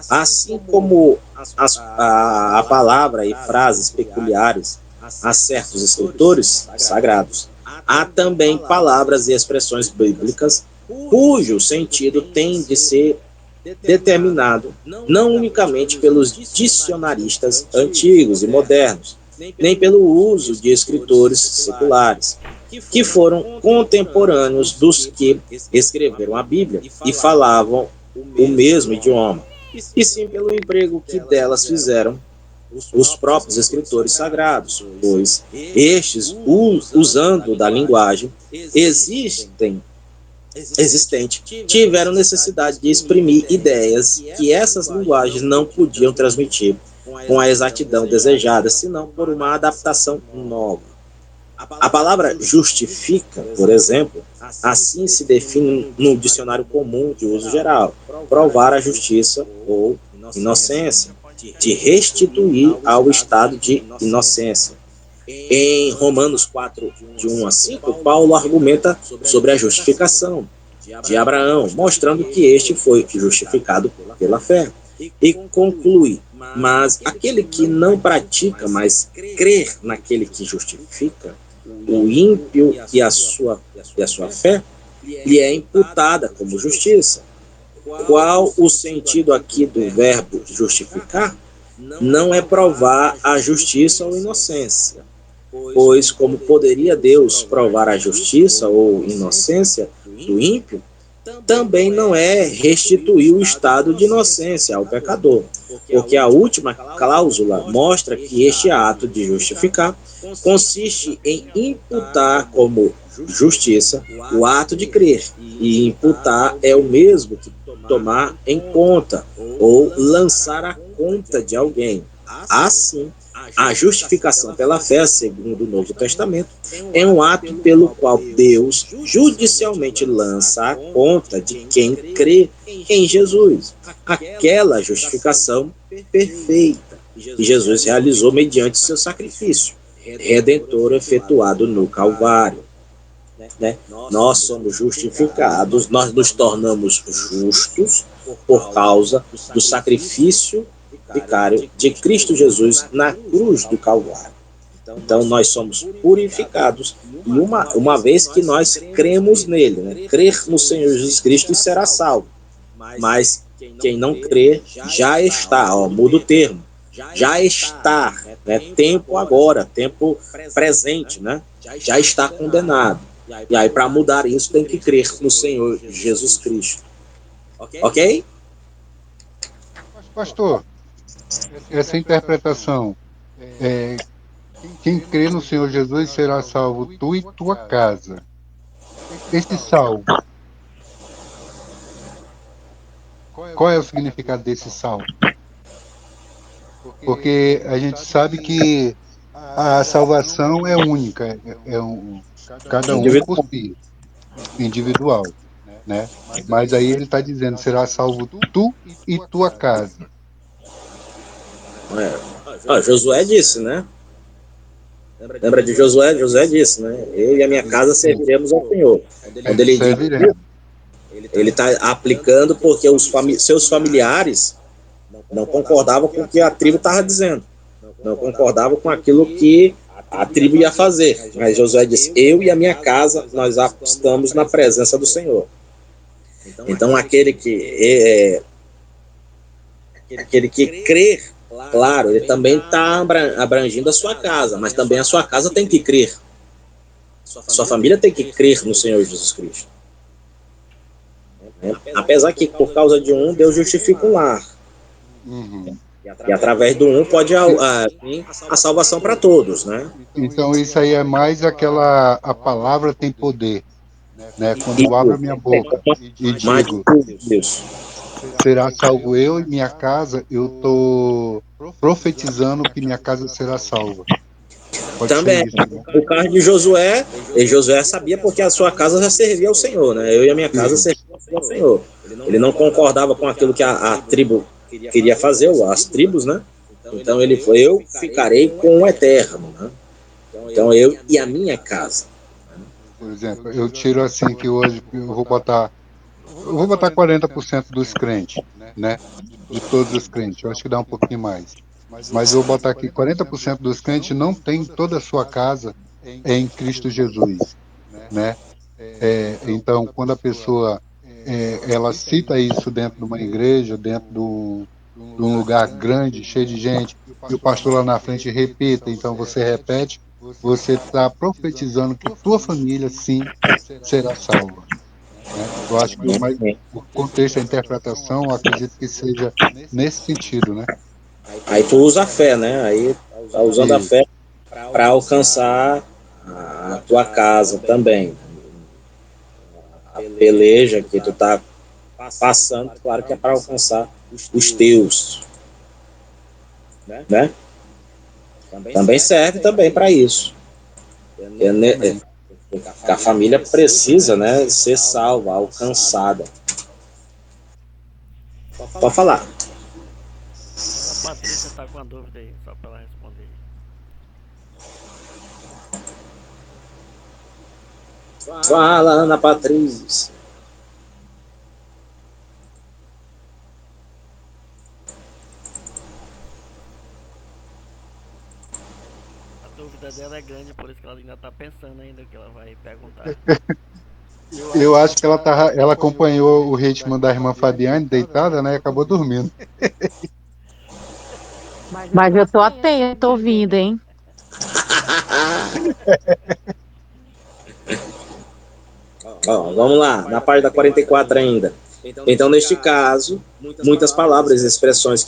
Assim como a palavra e frases peculiares a certos escritores sagrados, há também palavras e expressões bíblicas cujo sentido tem de ser determinado não unicamente pelos dicionaristas antigos e modernos, nem pelo uso de escritores seculares, que foram contemporâneos dos que escreveram a Bíblia e falavam o mesmo idioma, e sim pelo emprego que delas fizeram os próprios escritores sagrados, pois estes, usando da linguagem existente, tiveram necessidade de exprimir ideias que essas linguagens não podiam transmitir com a exatidão desejada, senão por uma adaptação nova. A palavra justifica, por exemplo, assim se define no dicionário comum de uso geral: provar a justiça ou inocência, de restituir ao estado de inocência. Em Romanos 4, de 1 a 5, Paulo argumenta sobre a justificação de Abraão, mostrando que este foi justificado pela fé. E conclui: mas aquele que não pratica, mas crer naquele que justifica, o ímpio e a sua fé, lhe é imputada como justiça. Qual o sentido aqui do verbo justificar? Não é provar a justiça ou inocência, pois como poderia Deus provar a justiça ou inocência do ímpio, também não é restituir o estado de inocência ao pecador, porque a última cláusula mostra que este ato de justificar consiste em imputar como justiça o ato de crer, e imputar é o mesmo que tomar em conta ou lançar à conta de alguém. Assim, a justificação pela fé, segundo o Novo Testamento, é um ato pelo qual Deus judicialmente lança à conta de quem crê em Jesus aquela justificação perfeita que Jesus realizou mediante seu sacrifício redentor efetuado no Calvário. Nós somos justificados, nós nos tornamos justos por causa do sacrifício vicário de Cristo Jesus na cruz do Calvário. Então nós somos purificados, e uma vez que nós cremos nele, né? Crer no Senhor Jesus Cristo e será salvo. Mas quem não crê já está, muda o termo, já está, né? Tempo agora, tempo presente, né? Já está condenado. E aí, para mudar isso, tem que crer no Senhor Jesus Cristo. Ok? Pastor, essa interpretação, quem crê no Senhor Jesus será salvo, tu e tua casa. Esse salvo, qual é o significado desse salvo? Porque a gente sabe que a salvação é única, cada um por Individual. si, individual, né? Mas aí ele está dizendo, será salvo tu e tua casa. Josué disse, né? Lembra de Josué? Josué disse, né? Eu e a minha casa Sim, serviremos ao Senhor. Quando ele diz, serviremos. ele está aplicando porque seus familiares não concordavam com o que a tribo estava dizendo. Não concordavam com aquilo que a tribo ia fazer. Mas Josué disse, eu e a minha casa, nós estamos na presença do Senhor. Então aquele que crer, claro, ele também está abrangindo a sua casa, mas também a sua casa tem que crer. A sua família tem que crer no Senhor Jesus Cristo. Apesar que por causa de um, Deus justifica um lar. Uhum. E através do um pode vir a salvação para todos, né? Então isso aí é mais a palavra tem poder, né? Quando eu abro a minha boca e Mais digo, isso. será salvo eu e minha casa, eu estou profetizando que minha casa será salva. Pode ser Também, isso, né? o caso de Josué, e Josué sabia porque a sua casa já servia ao Senhor, né? Eu e a minha casa Isso. servimos ao Senhor. Ele não concordava com aquilo que a tribo queria fazer, as tribos, né? Então ele foi, eu ficarei com o eterno, né? Então eu e a minha casa. Por exemplo, eu tiro assim que hoje eu vou botar 40% dos crentes, né? De todos os crentes. Eu acho que dá um pouquinho mais. Mas eu vou botar aqui 40% dos crentes não tem toda a sua casa em Cristo Jesus, né? Então, quando a pessoa ela cita isso dentro de uma igreja, dentro de um lugar grande, cheio de gente, e o pastor lá na frente repita, então você repete, você está profetizando que tua família, sim, será salva, né? Eu acho que o contexto, a interpretação, eu acredito que seja nesse sentido, né? Aí tu usa a fé, né? Aí tá usando a E, fé para alcançar a tua casa também. A peleja que tu tá passando, claro que é para alcançar os teus, né? Também serve também para isso. amém. A família precisa, né, ser salva, alcançada. Pode falar. Mas a Patrícia tá com a dúvida aí, só pra ela responder. Fala, Ana Patrícia. A dúvida dela é grande, por isso que ela ainda tá pensando ainda o que ela vai perguntar. Eu acho que ela acompanhou o ritmo da irmã Fabiane deitada, né? E acabou dormindo. Mas eu tô atenta, ouvindo, hein? Vamos lá, na parte da 44 ainda. Então, neste caso, muitas palavras e expressões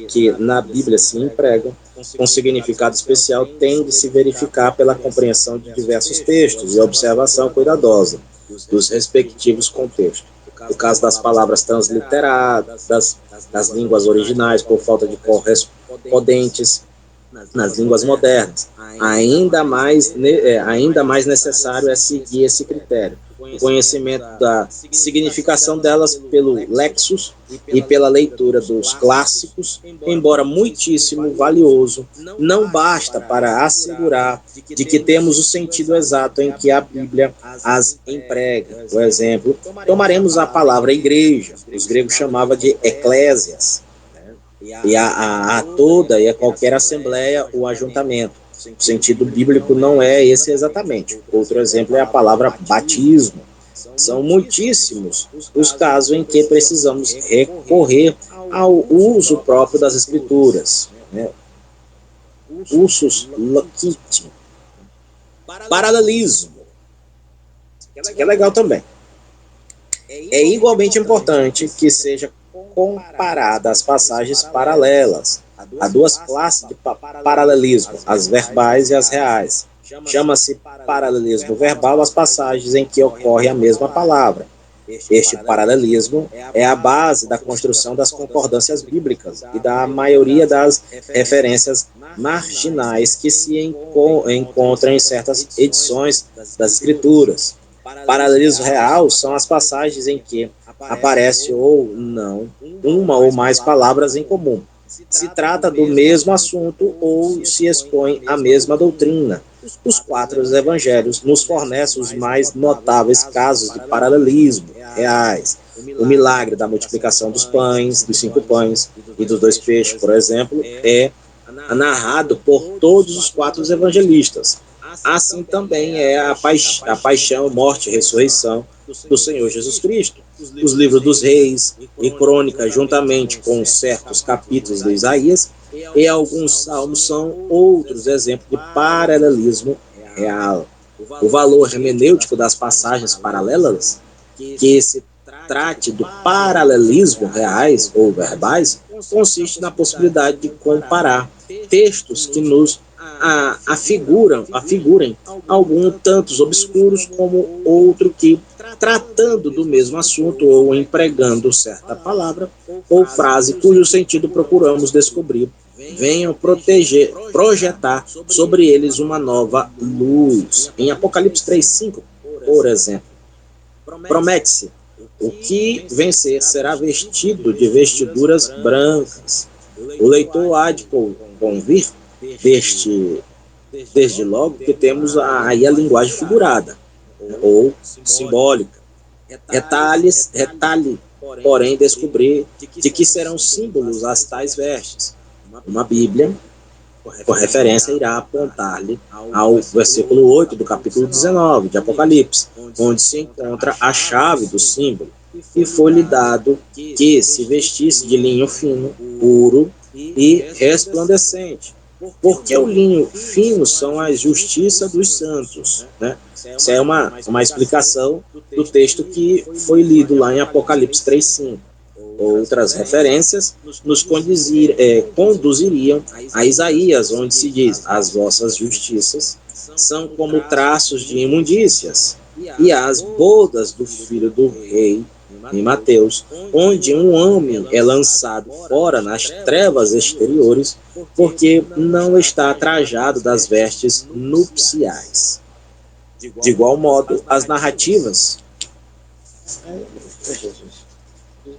que na Bíblia se empregam com significado especial têm de se verificar pela compreensão de diversos textos e observação cuidadosa dos respectivos contextos. No caso das palavras transliteradas, das línguas originais por falta de correspondentes nas línguas modernas, ainda mais necessário é seguir esse critério. O conhecimento da significação delas pelo lexus e pela leitura dos clássicos, embora muitíssimo valioso, não basta para assegurar de que temos o sentido exato em que a Bíblia as emprega. Por exemplo, tomaremos a palavra igreja, os gregos chamavam de eclésias, e a toda e a qualquer assembleia ou ajuntamento. O sentido bíblico não é esse exatamente. Outro exemplo é a palavra batismo. São muitíssimos os casos em que precisamos recorrer ao uso próprio das escrituras, né? Usus loquitim. Paralelismo. Isso aqui é legal também. É igualmente importante que seja comparada às passagens paralelas, a duas classes de paralelismo, as verbais e as reais. Chama-se paralelismo verbal as passagens em que ocorre a mesma palavra. Este paralelismo é a base da construção das concordâncias bíblicas e da maioria das referências marginais que se encontram em certas edições das Escrituras. Paralelismo real são as passagens em que aparece ou não uma ou mais palavras em comum. Se trata do mesmo assunto ou se expõe a mesma doutrina. Os quatro evangelhos nos fornecem os mais notáveis casos de paralelismo reais. O milagre da multiplicação dos pães, dos 5 pães e dos 2 peixes, por exemplo, é narrado por todos os quatro evangelistas. Assim também é a paixão, morte e ressurreição do Senhor Jesus Cristo. Os livros dos reis e crônicas, juntamente com certos capítulos de Isaías e alguns salmos, são outros exemplos de paralelismo real. O valor hermenêutico das passagens paralelas, que se trate do paralelismo reais ou verbais, consiste na possibilidade de comparar textos que nos afigurem algum tantos obscuros como outro que, tratando do mesmo assunto ou empregando certa palavra ou frase cujo sentido procuramos descobrir, venham projetar sobre eles uma nova luz. Em Apocalipse 3:5, por exemplo, promete-se: o que vencer será vestido de vestiduras brancas. O leitor há de convir desde logo que temos aí a linguagem figurada, ou simbólica. Retalhe, porém, descobrir de que serão símbolos as tais vestes. Uma Bíblia, por referência, irá apontar-lhe ao versículo 8 do capítulo 19 de Apocalipse, onde se encontra a chave do símbolo. E foi-lhe dado que se vestisse de linho fino, puro e resplandecente. Porque o linho fino são a justiça dos santos. Né? Isso é uma explicação do texto que foi lido lá em Apocalipse 3:5. Outras referências nos conduziriam a Isaías, onde se diz: as vossas justiças são como traços de imundícias, e as bodas do filho do rei, em Mateus, onde um homem é lançado fora nas trevas exteriores, porque não está trajado das vestes nupciais. De igual modo, as narrativas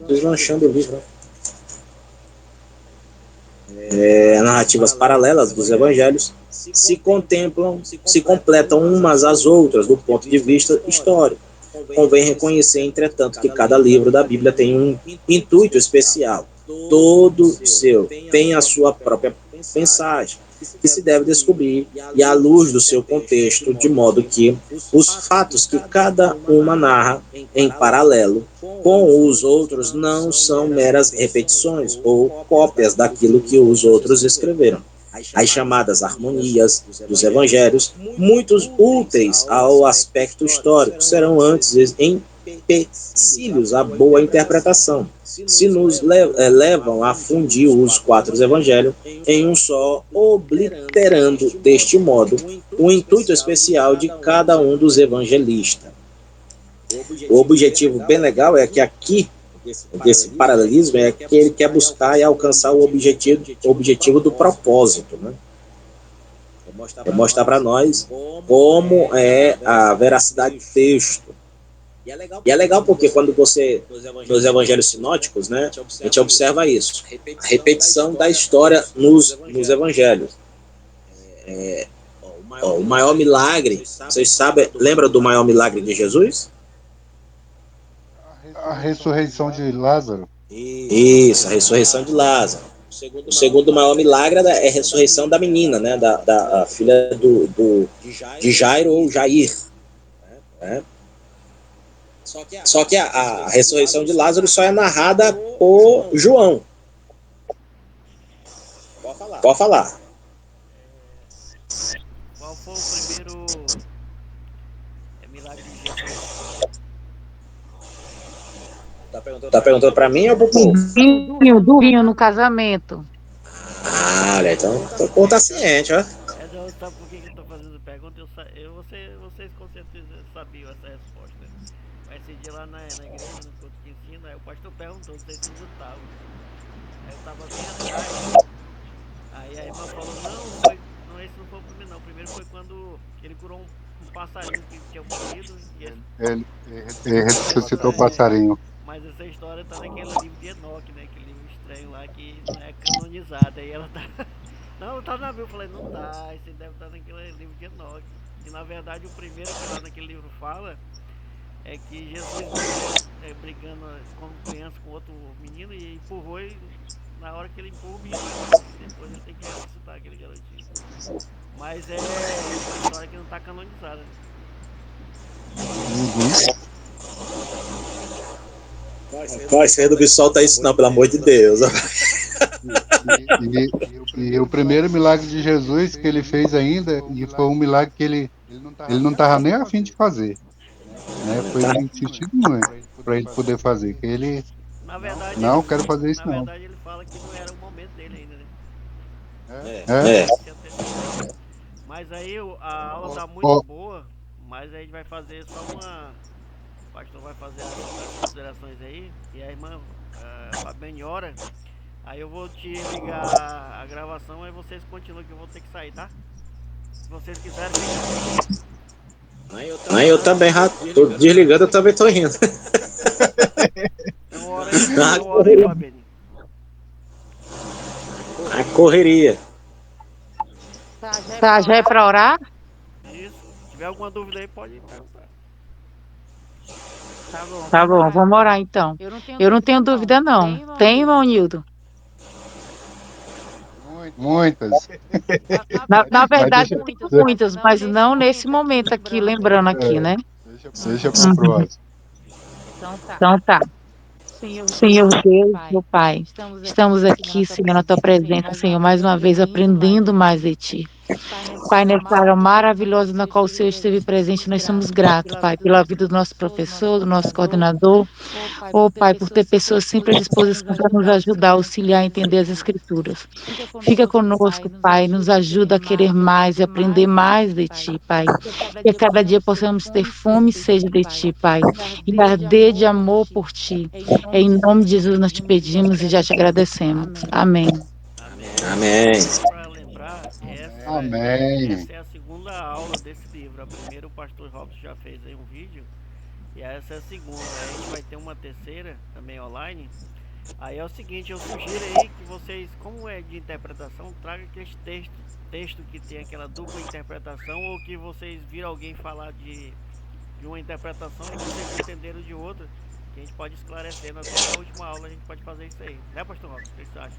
deslanchando o livro. Narrativas paralelas dos evangelhos se completam umas às outras do ponto de vista histórico. Convém reconhecer, entretanto, que cada livro da Bíblia tem um intuito especial. Todo seu tem a sua própria mensagem, que se deve descobrir e à luz do seu contexto, de modo que os fatos que cada uma narra em paralelo com os outros não são meras repetições ou cópias daquilo que os outros escreveram. As chamadas harmonias dos evangelhos, muito úteis ao aspecto histórico, serão antes empecilhos à boa interpretação, se nos levam a fundir os quatro evangelhos em um só, obliterando deste modo o intuito especial de cada um dos evangelistas. O objetivo bem legal é que aqui, desse paralelismo, é que ele quer buscar e alcançar o objetivo do propósito, né? É mostrar para nós como é a veracidade do texto. E é legal porque quando você, nos evangelhos sinóticos, né, a gente observa isso, a repetição da história nos evangelhos. O maior milagre, vocês sabem, lembra do maior milagre de Jesus? A ressurreição de Lázaro. Isso, a ressurreição de Lázaro. O segundo maior milagre é a ressurreição da menina, né, da filha de Jairo ou Jair. Né? Só que a ressurreição de Lázaro só é narrada por João. Pode falar. Qual foi o primeiro milagre de Jesus? Tá perguntando para mim ou pro povo? Do vinho no casamento. Ah, olha, então o povo tá ciente, ó. Não, sabe por que eu tô fazendo pergunta? Vocês com certeza sabiam essa resposta. Mas esse dia lá na igreja, no culto de ensino, aí o pastor perguntou, não sei se vocês estavam. Aí eu tava bem atrás. Aí a irmã falou, não, esse não foi o primeiro não. O primeiro foi quando ele curou um passarinho que tinha morrido. Ele ressuscitou o passarinho. Mas essa história tá naquele livro de Enoque, né? Aquele livro estranho lá que não é canonizado. Aí ela tá... Não, tá na Bíblia. Eu falei, não tá, esse deve estar naquele livro de Enoque. E na verdade o primeiro que lá naquele livro fala é que Jesus morreu brigando como criança com outro menino e empurrou ele na hora que ele empurra o menino morre. Depois ele tem que ressuscitar aquele garotinho. Mas é uma história que não tá canonizada. Vai ser do que solta isso não, pelo amor de Deus. E o primeiro milagre de Jesus que ele fez ainda, e foi um milagre que ele não estava nem a fim de fazer, né? Foi insistido muito para ele poder fazer, que ele na verdade, não quero fazer isso na não. verdade ele fala que não era o momento dele ainda, né? É. Mas aí a aula tá muito boa, mas a gente vai fazer só uma... O pastor vai fazer as considerações aí, e a irmã Fabiane ora. Aí eu vou te ligar a gravação, aí vocês continuam que eu vou ter que sair, tá? Se vocês quiserem ficar. Aí eu também, tô desligando, eu também tô rindo. Então ora aí, Fabiane. A correria. Tá, já é pra orar? Isso. Se tiver alguma dúvida aí, pode perguntar. Tá bom, vamos orar então. Eu não tenho dúvida não. Tem, irmão Nildo? Muitas. Na verdade, eu tenho muitas, mas não nesse momento aqui, lembrando aqui, né? Deixa pro próximo. Então tá. Senhor Deus, meu Pai, estamos aqui, Senhor, na tua presença, Senhor, mais uma vez aprendendo mais de ti. Pai, nessa área maravilhosa na qual o Senhor esteve presente, nós somos gratos, Pai, pela vida do nosso professor, do nosso coordenador. Oh, Pai, por ter pessoas sempre à disposição para nos ajudar, auxiliar a entender as Escrituras. Fica conosco, Pai, nos ajuda a querer mais e aprender mais de Ti, Pai. Que a cada dia possamos ter fome e sede de Ti, Pai, e arder de amor por Ti. Em nome de Jesus nós te pedimos e já te agradecemos. Amém. Amém. Para lembrar, Amém. essa é a segunda aula desse livro. A primeira o pastor Robson já fez aí um vídeo. E essa é a segunda. Aí a gente vai ter uma terceira também online. Aí é o seguinte, eu sugiro aí que vocês, como é de interpretação, traga aqueles texto que tem aquela dupla interpretação, ou que vocês viram alguém falar de uma interpretação e vocês entenderam de outra, que a gente pode esclarecer. Até na última aula a gente pode fazer isso aí. Né, pastor Robson? O que você acha?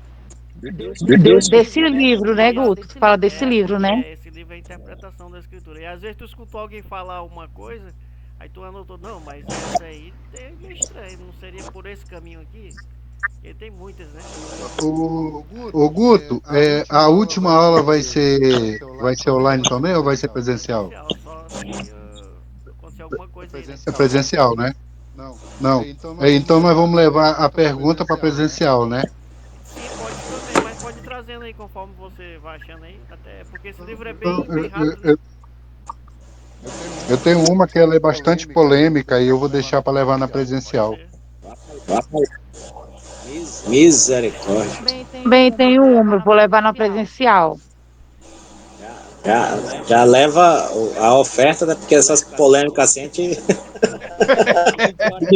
Desse livro, né, Guto? Tu fala desse livro, né? Esse livro é a interpretação da escritura. E às vezes tu escutou alguém falar uma coisa, aí tu anotou, não, mas essa aí é estranho, não seria por esse caminho aqui? Porque tem muitas, né? O Guto, a última aula vai ser online também ou vai ser presencial? Só se acontecer alguma coisa aí, né? É presencial, né? Não. Então nós vamos levar a pergunta para presencial, né? Sim, pode também, mas pode ir trazendo aí conforme você vai achando aí. Até porque esse livro é bem rápido, né? Eu tenho uma que ela é bastante polêmica e eu vou deixar para levar na presencial. Misericórdia. Bem, tem uma, eu vou levar na presencial. Já leva a oferta, né? Porque essas polêmicas assim a gente